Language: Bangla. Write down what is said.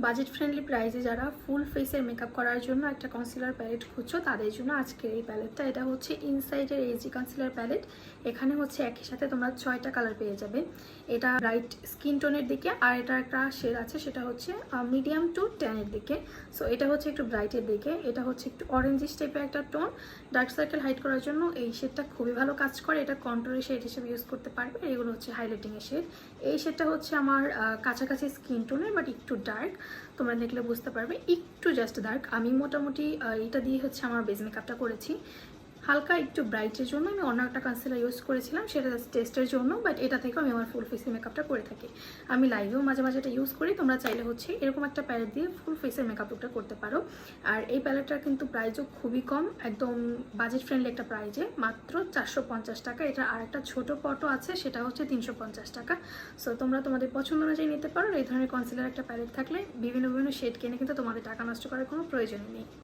বাজেট ফ্রেন্ডলি প্রাইসে যারা ফুল ফেসের মেকআপ করার জন্য একটা কনসিলার প্যালেট খুঁজছো তাদের জন্য আজকের এই প্যালেটটা। এটা হচ্ছে ইনসাইডের এইচডি কনসিলার প্যালেট। এখানে হচ্ছে একই সাথে তোমরা 6টা কালার পেয়ে যাবে। এটা ব্রাইট স্কিন টোনের দিকে, আর এটা একটা শেড আছে সেটা হচ্ছে মিডিয়াম টু ট্যানের দিকে। সো এটা হচ্ছে একটু ব্রাইটের দিকে, এটা হচ্ছে একটু অরেঞ্জিশ টাইপের একটা টোন। ডার্ক সার্কেল হাইড করার জন্য এই শেডটা খুবই ভালো কাজ করে। এটা কন্ট্রোলের শেড হিসেবে ইউজ করতে পারবে। এগুলো হচ্ছে হাইলাইটিংয়ের শেড। এই শেডটা হচ্ছে আমার কাছাকাছি স্কিন টোনের, বাট একটু ডার্ক। তোমরা দেখলে বুঝতে পারবে একটু জাস্ট ডার্ক। আমি মোটামুটি এটা দিয়ে হচ্ছে আমার বেস মেকআপটা করেছি। হালকা একটু ব্রাইটের জন্য আমি অন্য একটা কনসিলার ইউজ করেছিলাম, সেটা টেস্টের জন্য, বাট এটা থেকেও আমি আমার ফুল ফেসের মেকআপটা করে থাকি। আমি লাইভেও মাঝে মাঝে এটা ইউজ করি। তোমরা চাইলে হচ্ছে এরকম একটা প্যালেট দিয়ে ফুল ফেসের মেকআপ লুকটা করতে পারো। আর এই প্যালেটটার কিন্তু প্রাইসও খুবই কম, একদম বাজেট ফ্রেন্ডলি একটা প্রাইজে, মাত্র 450 টাকা। এটা আর একটা ছোটো পটও আছে, সেটা হচ্ছে 350 টাকা। সো তোমরা তোমাদের পছন্দ অনুযায়ী নিতে পারো। এই ধরনের কনসিলার একটা প্যালেট থাকলে বিভিন্ন বিভিন্ন শেড কিনে কিন্তু তোমাদের টাকা নষ্ট করার কোনো প্রয়োজন নেই।